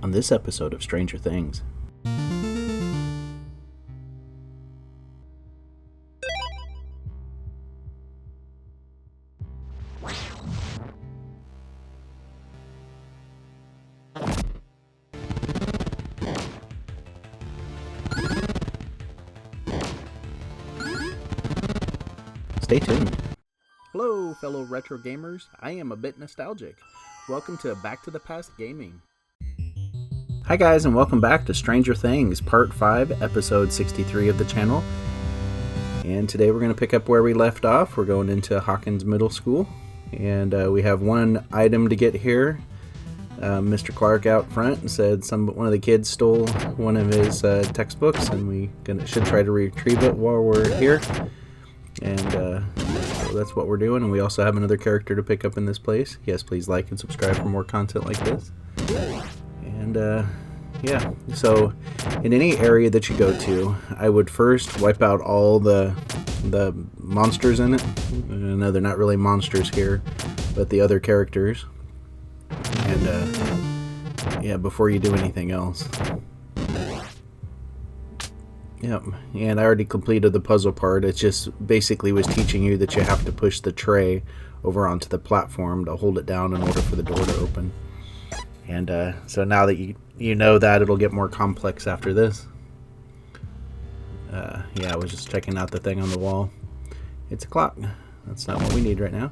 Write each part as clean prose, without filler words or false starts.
on this episode of Stranger Things. Stay tuned. Hello, fellow retro gamers. I am ABitNostalgic. Welcome to Back to the Past Gaming. Hi guys, and welcome back to Stranger Things, Part 5, Episode 63 of the channel. And today we're going to pick up where we left off. We're going into Hawkins Middle School. And we have one item to get here. Mr. Clark out front said one of the kids stole one of his textbooks, and we should try to retrieve it while we're here. And so that's what we're doing, and we also have another character to pick up in this place. Yes, please like and subscribe for more content like this. And yeah, so in any area that you go to, I would first wipe out all the monsters in it. No, they're not really monsters here, but the other characters. And yeah, before you do anything else. Yep, and I already completed the puzzle part. It just basically was teaching you that you have to push the tray over onto the platform to hold it down in order for the door to open. And so now that you know that, it'll get more complex after this. Yeah, I was just checking out the thing on the wall. It's a clock. That's not what we need right now.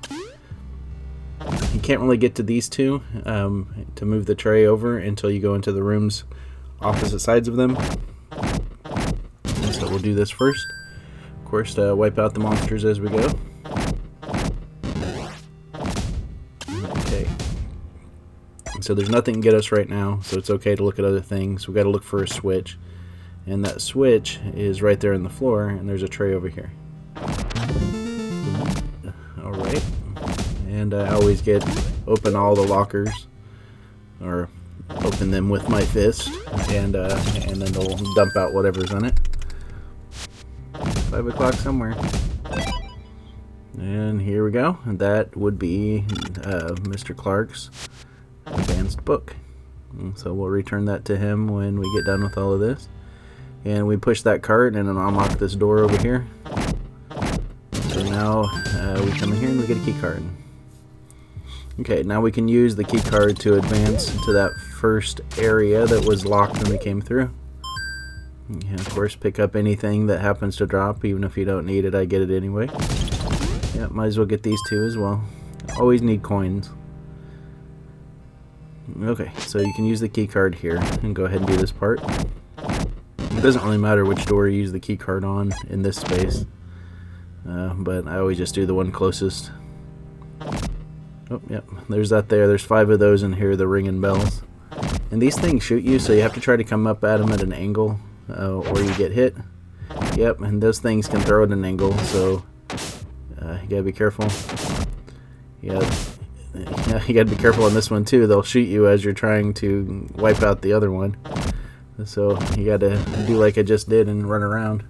You can't really get to these two to move the tray over until you go into the rooms opposite sides of them. So we'll do this first. Of course, wipe out the monsters as we go. Okay. So there's nothing to get us right now, so it's okay to look at other things. We've got to look for a switch. And that switch is right there in the floor, and there's a tray over here. Alright. And I always open all the lockers, or open them with my fist, and then they'll dump out whatever's in it. 5 o'clock somewhere. And here we go. That would be Mr. Clark's advanced book. And so we'll return that to him when we get done with all of this. And we push that cart and then unlock this door over here. So now we come in here and we get a key card. Okay, now we can use the key card to advance to that first area that was locked when we came through. And of course, pick up anything that happens to drop, even if you don't need it. I get it anyway. Yeah, might as well get these two as well. Always need coins. Okay, so you can use the key card here and go ahead and do this part. It doesn't really matter which door you use the key card on in this space, but I always just do the one closest. Oh, yep, there's that there. There's 5 of those in here, the ringing bells. And these things shoot you, so you have to try to come up at them at an angle, or you get hit. Yep, and those things can throw at an angle, so you gotta be careful. Yeah, you gotta be careful on this one too. They'll shoot you as you're trying to wipe out the other one. So you gotta do like I just did and run around.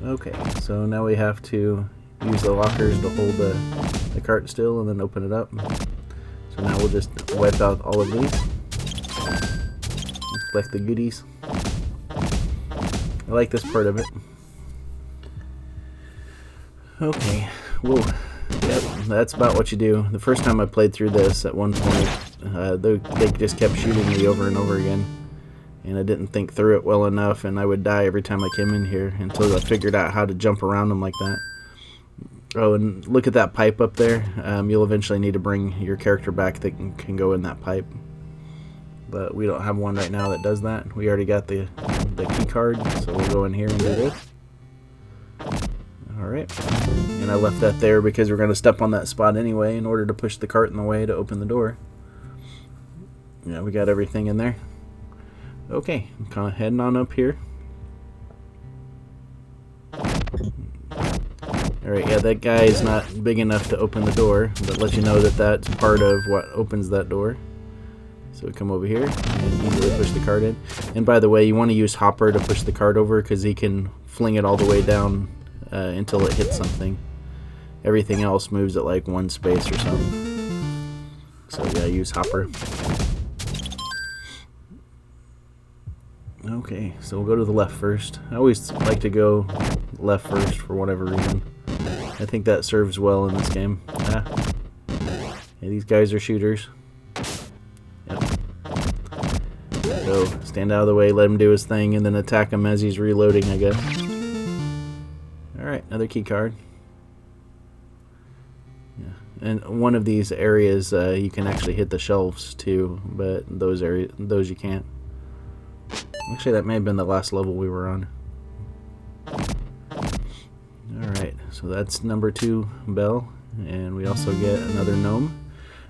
Okay, so now we have to use the lockers to hold the cart still and then open it up. So now we'll just wipe out all of these. Collect the goodies. I like this part of it. Okay, whoa. Yep, that's about what you do. The first time I played through this, at one point, they just kept shooting me over and over again. And I didn't think through it well enough, and I would die every time I came in here until I figured out how to jump around them like that. Oh, and look at that pipe up there. You'll eventually need to bring your character back that can go in that pipe. But we don't have one right now that does that. We already got the key card, so we'll go in here and do this. Alright. And I left that there because we're going to step on that spot anyway in order to push the cart in the way to open the door. Yeah, we got everything in there. Okay, I'm kind of heading on up here. Alright, yeah, that guy is not big enough to open the door, but let you know that that's part of what opens that door. So we come over here and easily push the cart in. And by the way, you want to use Hopper to push the cart over because he can fling it all the way down until it hits something. Everything else moves at like one space or something. So yeah, use Hopper. Okay, so we'll go to the left first. I always like to go left first for whatever reason. I think that serves well in this game. Ah. Yeah, these guys are shooters. Yep. So stand out of the way, let him do his thing, and then attack him as he's reloading, I guess. Alright, another key card. Yeah. And one of these areas you can actually hit the shelves too, but those you can't. Actually, that may have been the last level we were on. Alright, so that's number 2 bell, and we also get another gnome.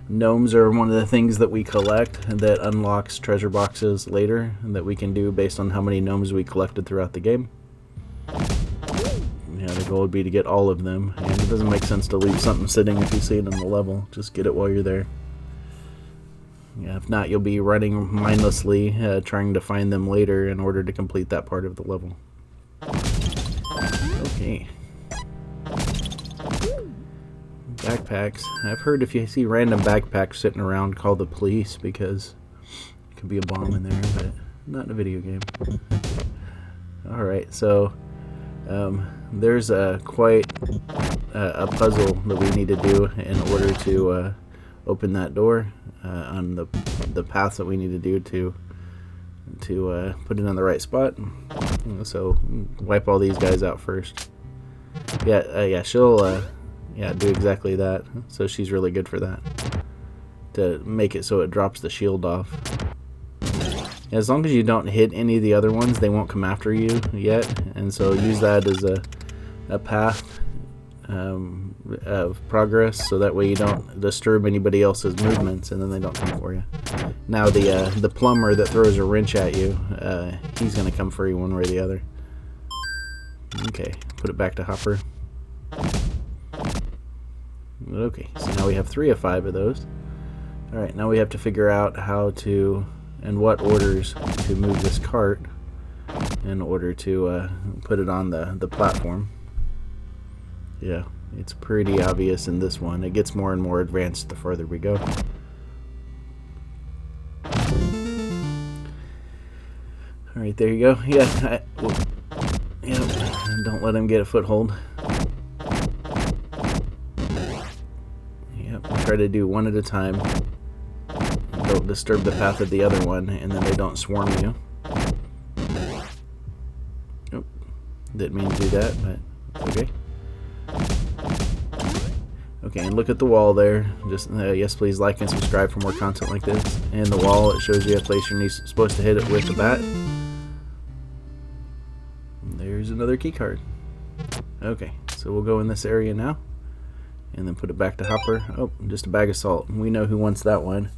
Gnomes are one of the things that we collect that unlocks treasure boxes later and that we can do based on how many gnomes we collected throughout the game. Yeah, the goal would be to get all of them, and it doesn't make sense to leave something sitting if you see it on the level. Just get it while you're there. Yeah, if not, you'll be running mindlessly trying to find them later in order to complete that part of the level. Okay. Backpacks. I've heard if you see random backpacks sitting around, call the police because it could be a bomb in there, but not in a video game. Alright, so there's quite a puzzle that we need to do in order to open that door on the path that we need to do to put it in the right spot. So wipe all these guys out first. Yeah, she'll do exactly that. So she's really good for that, to make it so it drops the shield off. As long as you don't hit any of the other ones, they won't come after you yet, and so use that as a path of progress, so that way you don't disturb anybody else's movements and then they don't come for you. Now the plumber that throws a wrench at you, he's going to come for you one way or the other. Okay, put it back to Hopper. Okay, so now we have 3 of 5 of those. Alright, now we have to figure out how to, and what orders to move this cart in order to put it on the platform. Yeah, it's pretty obvious in this one. It gets more and more advanced the further we go. Alright, there you go. Yeah, don't let him get a foothold. Yep, try to do one at a time. Don't disturb the path of the other one, and then they don't swarm you. Nope, didn't mean to do that, but okay. Okay, and look at the wall there. Just yes, please like and subscribe for more content like this. And the wall, it shows you a place you're supposed to hit it with the bat. There's another key card. Okay, so we'll go in this area now, and then put it back to Hopper. Oh, just a bag of salt. We know who wants that one.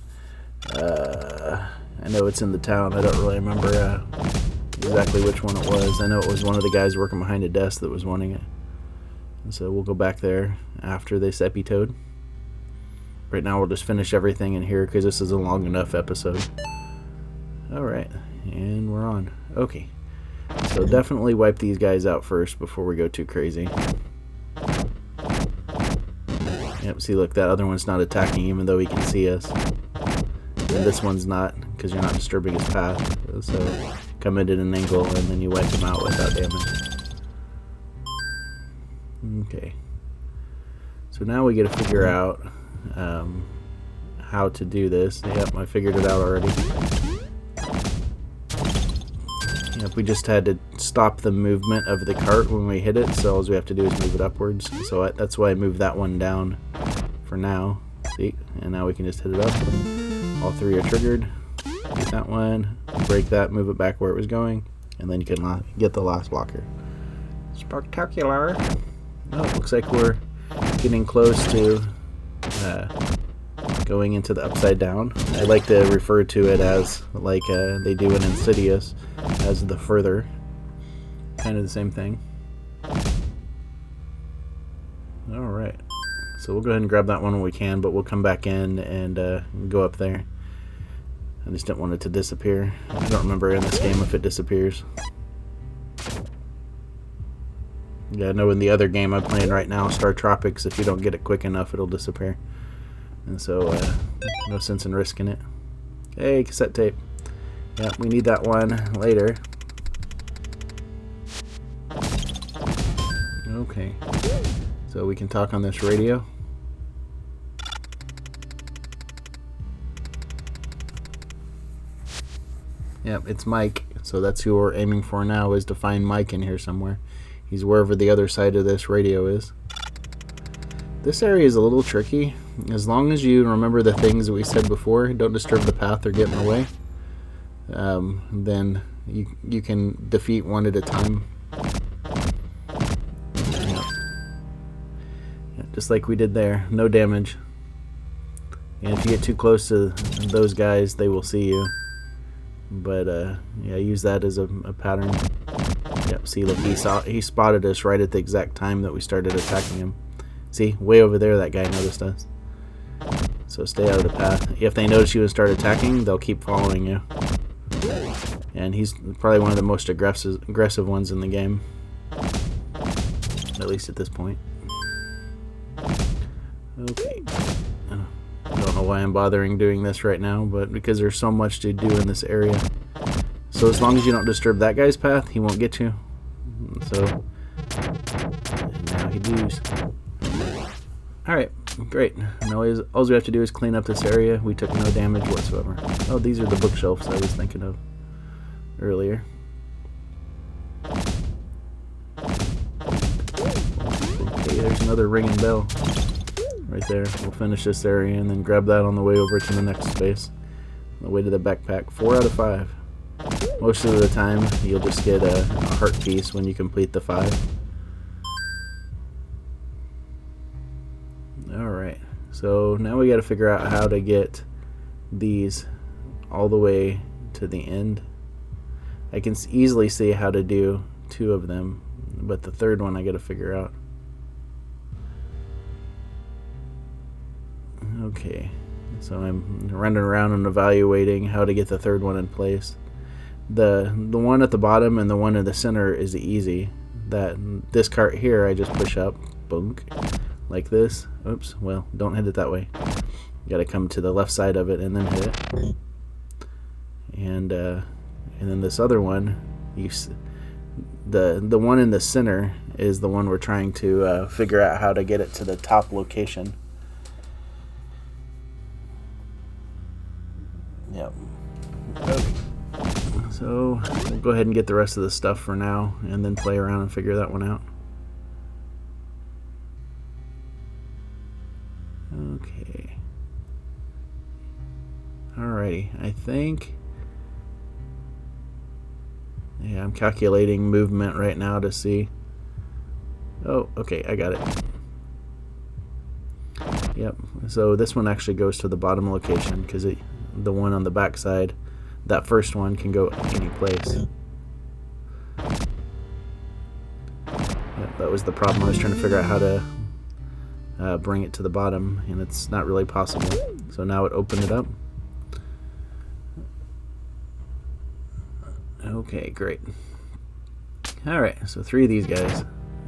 I know it's in the town. I don't really remember exactly which one it was. I know it was one of the guys working behind a desk that was wanting it. And so we'll go back there after this episode. Right now we'll just finish everything in here because this is a long enough episode. Alright, and we're on. Okay, so definitely wipe these guys out first before we go too crazy. Yep, see, look, that other one's not attacking even though he can see us. And this one's not, because you're not disturbing his path. So come in at an angle and then you wipe them out without damage. Okay, so now we get to figure out how to do this. Yep, I figured it out already. Yep, we just had to stop the movement of the cart when we hit it, so all we have to do is move it upwards. So that's why I moved that one down for now. See, and now we can just hit it up. All 3 are triggered. Get that one, break that, move it back where it was going, and then you can get the last blocker. Spectacular. Oh, it looks like we're getting close to going into the upside down. I like to refer to it as, like they do in Insidious, as the further. Kind of the same thing. Alright, so we'll go ahead and grab that one when we can, but we'll come back in and go up there. I just don't want it to disappear. I don't remember in this game if it disappears. Yeah, I know in the other game I'm playing right now, Star Tropics, if you don't get it quick enough, it'll disappear. And so, no sense in risking it. Hey, cassette tape. Yeah, we need that one later. Okay. So we can talk on this radio. Yep, it's Mike. So that's who we're aiming for now, is to find Mike in here somewhere. He's wherever the other side of this radio is. This area is a little tricky. As long as you remember the things that we said before, don't disturb the path or get in the way, then you can defeat one at a time. Yep. Yeah, just like we did there. No damage. And if you get too close to those guys, they will see you. But yeah, use that as a pattern. Yep, see, look, he spotted us right at the exact time that we started attacking him. See, way over there that guy noticed us. So stay out of the path. If they notice you and start attacking, they'll keep following you. And he's probably one of the most aggressive ones in the game. At least at this point. Okay. I don't know why I'm bothering doing this right now, but because there's so much to do in this area. So as long as you don't disturb that guy's path, he won't get you. So, and now he does. Alright, great. Now all we have to do is clean up this area. We took no damage whatsoever. Oh, these are the bookshelves I was thinking of earlier. Okay, there's another ringing bell right there. We'll finish this area and then grab that on the way over to the next space. On the way to the backpack. 4 out of 5. Most of the time, you'll just get a heart piece when you complete the 5. Alright, so now we got to figure out how to get these all the way to the end. I can easily see how to do 2 of them, but the third one I got to figure out. Okay, so I'm running around and evaluating how to get the third one in place. The one at the bottom and the one in the center is easy. This cart here I just push up, bunk, like this. Oops, well, don't hit it that way. You gotta come to the left side of it and then hit it. And then this other one, the one in the center is the one we're trying to figure out how to get it to the top location. Yep. Okay. So we'll go ahead and get the rest of the stuff for now and then play around and figure that one out. Okay. Alrighty, I think... Yeah, I'm calculating movement right now to see... Oh, okay, I got it. Yep, so this one actually goes to the bottom location because the one on the back side, that first one, can go any place. Yep, that was the problem. I was trying to figure out how to bring it to the bottom, and it's not really possible. So now it opened it up. Okay, great. Alright, so 3 of these guys.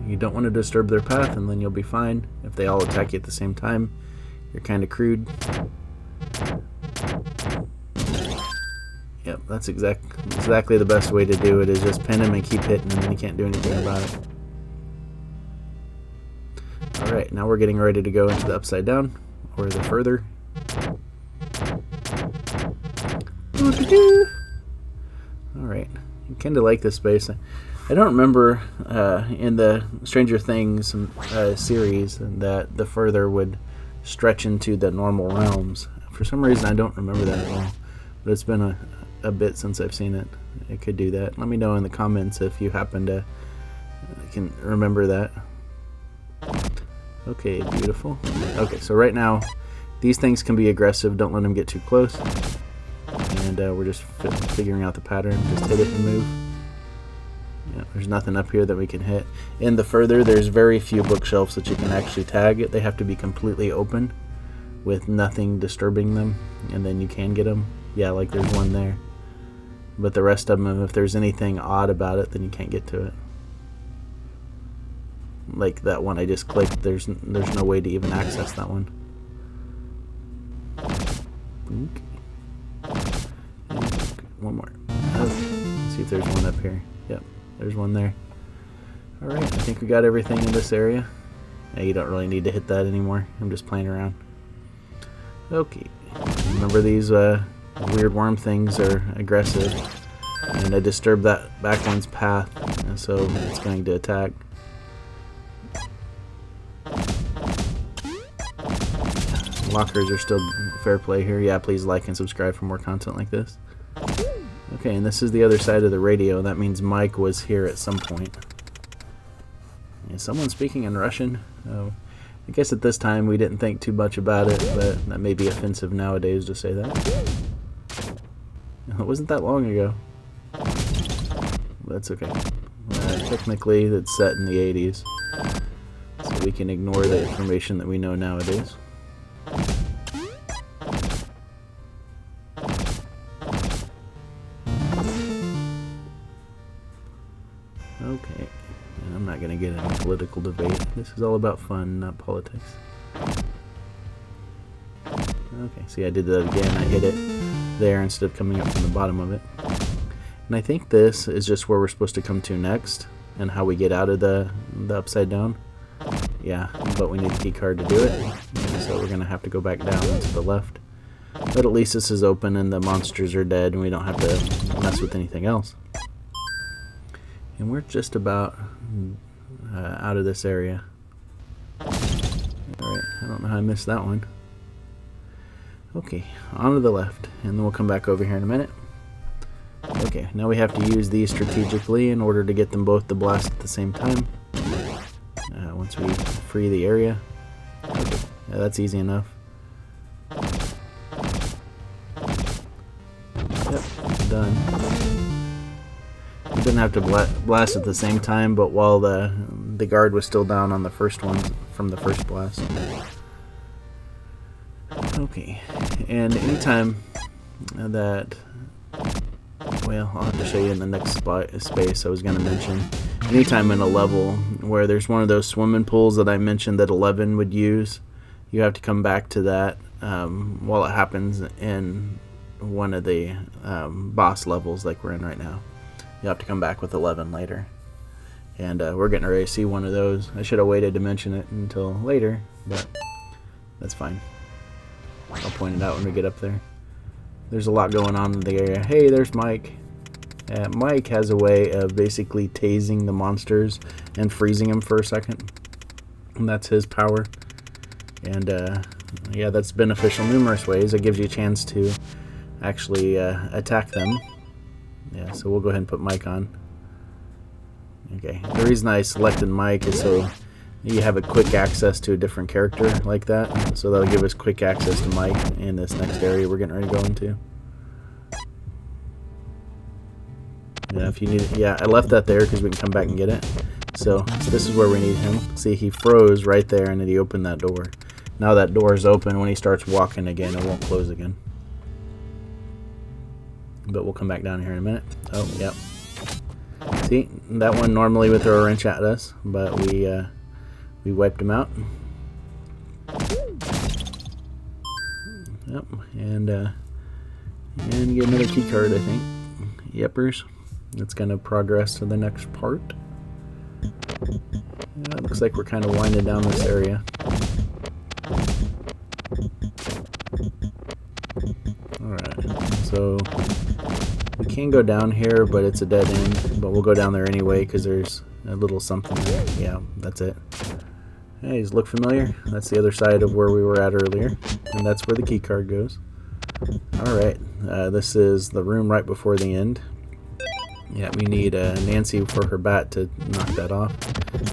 You don't want to disturb their path, and then you'll be fine. If they all attack you at the same time, you're kind of crude. Yep, that's exactly the best way to do it, is just pin him and keep hitting him, and you can't do anything about it. Alright, now we're getting ready to go into the upside down, or the further. Alright, I kind of like this space. I don't remember in the Stranger Things series that the further would stretch into the normal realms. For some reason I don't remember that at all, but it's been a bit since I've seen it. It could do that. Let me know in the comments if you happen to can remember that. Okay, beautiful. Okay, so right now these things can be aggressive. Don't let them get too close. And we're just figuring out the pattern. Just hit it and move. Yeah, there's nothing up here that we can hit. In the further, there's very few bookshelves that you can actually tag. They have to be completely open with nothing disturbing them, and then you can get them. Yeah, like there's one there. But the rest of them, if there's anything odd about it, then you can't get to it. Like that one I just clicked, there's no way to even access that one. One more. Okay. Let's see if there's one up here. Yep, there's one there. Alright, I think we got everything in this area. Yeah, you don't really need to hit that anymore. I'm just playing around. Okay. Remember these weird worm things are aggressive. And I disturbed that back one's path, and so it's going to attack. Lockers are still fair play here. Yeah, please like and subscribe for more content like this. Okay, and this is the other side of the radio. That means Mike was here at some point. Is someone speaking in Russian? Oh, I guess at this time we didn't think too much about it, but that may be offensive nowadays to say that. It wasn't that long ago. That's okay. Technically, it's set in the 80s, so we can ignore the information that we know nowadays. Okay, and I'm not going to get into political debate. This is all about fun, not politics. Okay, see, I did that again. I hit it there instead of coming up from the bottom of it. And I think this is just where we're supposed to come to next, and how we get out of the upside down. Yeah, but we need the key card to do it, so we're going to have to go back down to the left. But at least this is open and the monsters are dead, and we don't have to mess with anything else. And we're just about out of this area. Alright, I don't know how I missed that one. Okay, on to the left, and then we'll come back over here in a minute. Okay, now we have to use these strategically in order to get them both to blast at the same time. Once we free the area. Okay, yeah, that's easy enough. Yep, done. We didn't have to blast at the same time, but while the guard was still down on the first one from the first blast. Okay, and anytime that, well, I'll have to show you in the next space I was going to mention. Anytime in a level where there's one of those swimming pools that I mentioned that 11 would use, you have to come back to that while it happens in one of the boss levels like we're in right now. You have to come back with 11 later. And we're getting ready to see one of those. I should have waited to mention it until later, but that's fine. I'll point it out when we get up there. There's a lot going on in the area. Hey, there's Mike. Mike has a way of basically tasing the monsters and freezing them for a second. And that's his power. And yeah, that's beneficial numerous ways. It gives you a chance to actually attack them. Yeah, so we'll go ahead and put Mike on. Okay, the reason I selected Mike is so you have a quick access to a different character like that. So that'll give us quick access to Mike in this next area we're getting ready to go into. Yeah, if you need it, yeah, I left that there because we can come back and get it. So this is where we need him. See, he froze right there and then he opened that door. Now that door is open. When he starts walking again, it won't close again. But we'll come back down here in a minute. Oh, yep. See, that one normally would throw a wrench at us, but we wiped him out. Yep, and get another key card, I think. Yepers. It's gonna progress to the next part. Yeah, it looks like we're kind of winding down this area. Alright, so we can go down here, but it's a dead end. But we'll go down there anyway because there's a little something there. Yeah, that's it. Hey, does it look familiar? That's the other side of where we were at earlier. And that's where the key card goes. Alright, this is the room right before the end. Yeah, we need Nancy for her bat to knock that off.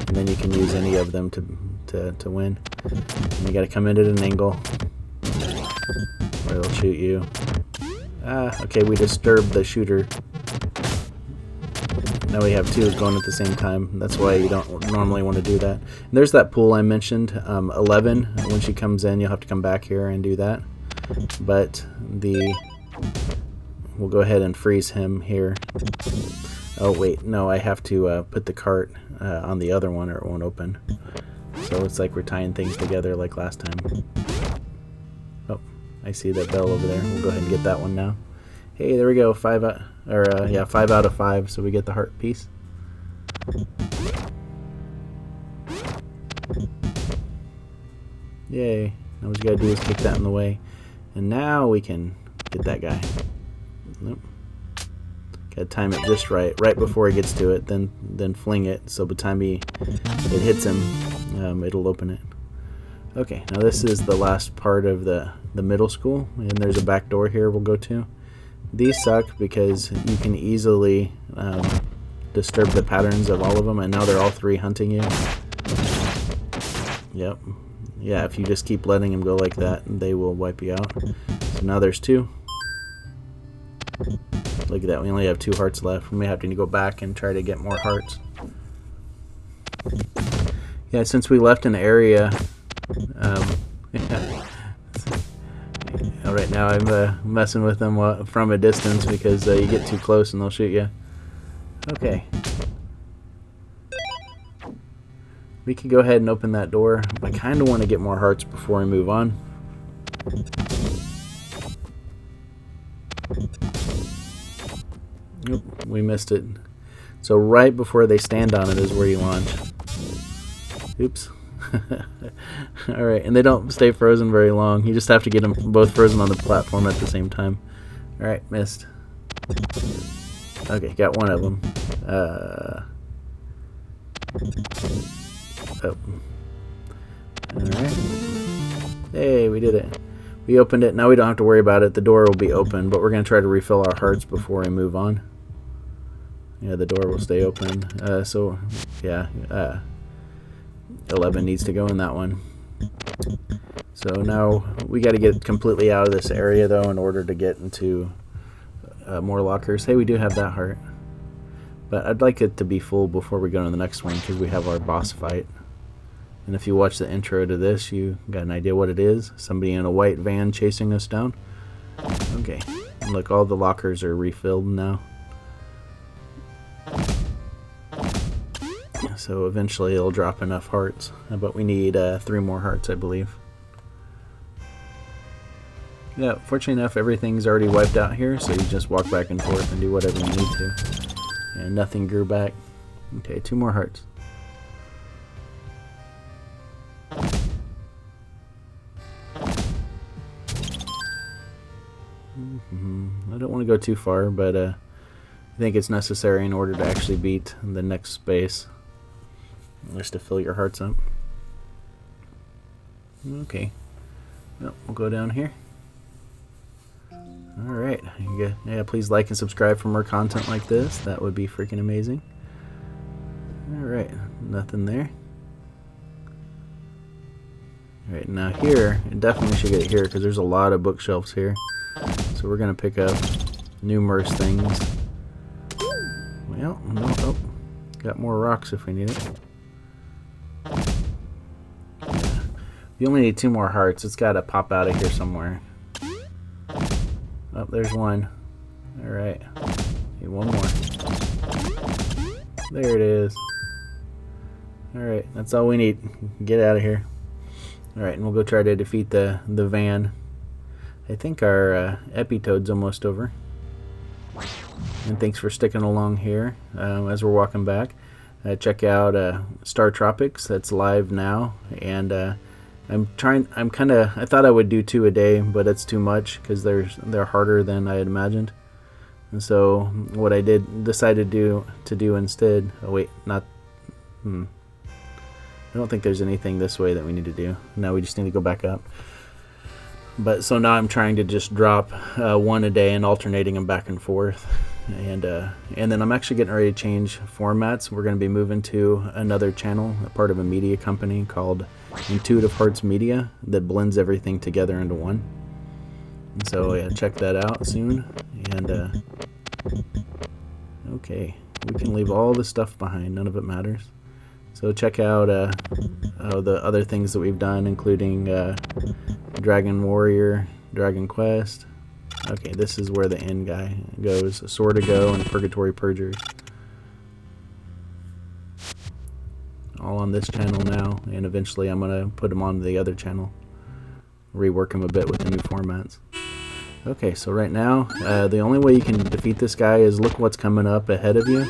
And then you can use any of them to win. And you gotta come in at an angle or it'll shoot you. Okay, we disturbed the shooter. Now we have two going at the same time. That's why you don't normally want to do that. And there's that pool I mentioned, 11. When she comes in, you'll have to come back here and do that. But we'll go ahead and freeze him here. Oh wait, no, I have to put the cart on the other one or it won't open. So it's like we're tying things together like last time. Oh, I see that bell over there. We'll go ahead and get that one now. Hey, there we go. 5 out of 5. So we get the heart piece. Yay. Now what you gotta do is kick that in the way. And now we can get that guy. Nope. Gotta time it just right before he gets to it, then fling it, so by the time it hits him, it'll open it. Okay, now this is the last part of the middle school, and there's a back door here we'll go to. These suck because you can easily disturb the patterns of all of them, and now they're all three hunting you. Yep. Yeah, if you just keep letting them go like that, they will wipe you out. So now there's two. Look at that, we only have 2 hearts left. We may have to go back and try to get more hearts. Yeah, since we left an area, right now I'm messing with them from a distance because you get too close and they'll shoot you. Okay. We can go ahead and open that door. I kind of want to get more hearts before we move on. Nope, we missed it. So right before they stand on it is where you launch. Oops. Alright, and they don't stay frozen very long. You just have to get them both frozen on the platform at the same time. Alright, missed. Okay, got one of them. Oh. Alright. Hey, we did it. We opened it. Now we don't have to worry about it. The door will be open, but we're going to try to refill our hearts before we move on. Yeah, the door will stay open. So, yeah. 11 needs to go in that one. So now we got to get completely out of this area, though, in order to get into more lockers. Hey, we do have that heart. But I'd like it to be full before we go to the next one, because we have our boss fight. And if you watch the intro to this, you got an idea what it is. Somebody in a white van chasing us down. Okay. And look, all the lockers are refilled now. So eventually it'll drop enough hearts. But we need 3 more hearts, I believe. Yeah, fortunately enough, everything's already wiped out here, so you just walk back and forth and do whatever you need to. And nothing grew back. Okay, 2 more hearts. I don't want to go too far, but I think it's necessary in order to actually beat the next space. Just to fill your hearts up. Okay. Well, we'll go down here. Alright. Yeah, please like and subscribe for more content like this. That would be freaking amazing. Alright. Nothing there. Alright, now here, definitely should get it here because there's a lot of bookshelves here. So we're going to pick up numerous things. Well, no, oh, got more rocks if we need it. You only need 2 more hearts. It's got to pop out of here somewhere. Oh, there's one. Alright. Need 1 more. There it is. Alright, that's all we need. Get out of here. Alright, and we'll go try to defeat the van. I think our episode's almost over. And thanks for sticking along here as we're walking back. Check out Star Tropics. That's live now. And I thought I would do 2 a day, but it's too much because they're harder than I had imagined. And so what I decided to do instead. Oh wait, not. I don't think there's anything this way that we need to do. Now we just need to go back up. But so now I'm trying to just drop 1 a day and alternating them back and forth. And then I'm actually getting ready to change formats. We're going to be moving to another channel, a part of a media company called Intuitive Hearts Media that blends everything together into one. And so yeah, check that out soon. And okay, we can leave all this stuff behind. None of it matters. So check out the other things that we've done, including Dragon Warrior, Dragon Quest. Okay, this is where the end guy goes. Swordigo and Purgatory Purges. All on this channel now, and eventually I'm going to put them on the other channel. Rework them a bit with the new formats. Okay, so right now, the only way you can defeat this guy is look what's coming up ahead of you.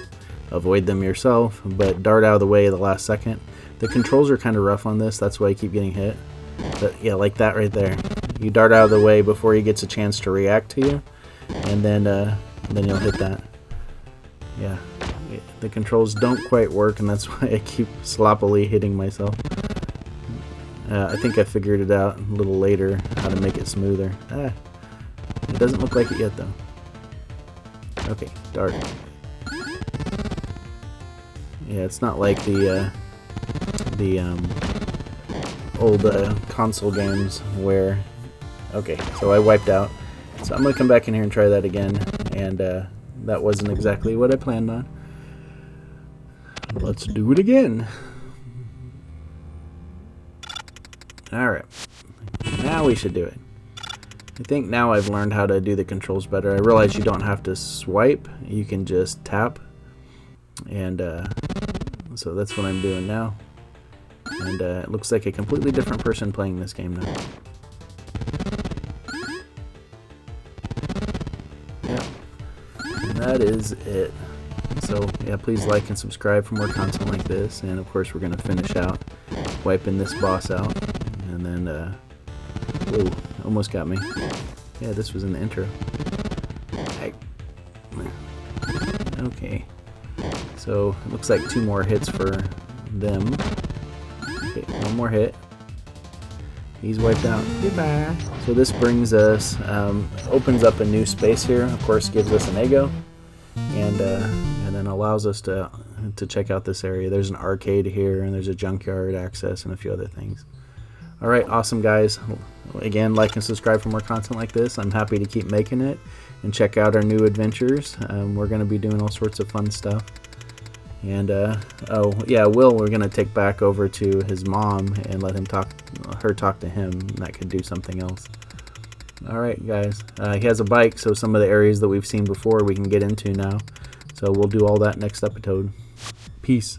Avoid them yourself, but dart out of the way at the last second. The controls are kind of rough on this, that's why I keep getting hit. But yeah, like that right there. You dart out of the way before he gets a chance to react to you, and then you'll hit that. Yeah, the controls don't quite work, and that's why I keep sloppily hitting myself. I think I figured it out a little later, how to make it smoother. It doesn't look like it yet, though. Okay, dart. Yeah, it's not like the old console games where... Okay, so I wiped out. So I'm going to come back in here and try that again, and that wasn't exactly what I planned on. Let's do it again. Alright, now we should do it. I think now I've learned how to do the controls better. I realize you don't have to swipe, you can just tap. And so that's what I'm doing now. And it looks like a completely different person playing this game now. Yep, and that is it. So yeah, please like and subscribe for more content like this. And of course we're going to finish out wiping this boss out. And then, whoa, almost got me. Yeah, this was in the intro. Okay. So, it looks like 2 more hits for them. Okay, 1 more hit. He's wiped out. Goodbye. So this brings us, opens up a new space here. Of course, gives us an ego. And then allows us to check out this area. There's an arcade here, and there's a junkyard access, and a few other things. Alright, awesome guys. Again, like and subscribe for more content like this. I'm happy to keep making it. And check out our new adventures. We're going to be doing all sorts of fun stuff. And, oh, yeah, Will we're going to take back over to his mom and let her talk to him. And that could do something else. Alright, guys. He has a bike, so some of the areas that we've seen before we can get into now. So we'll do all that next episode. Peace.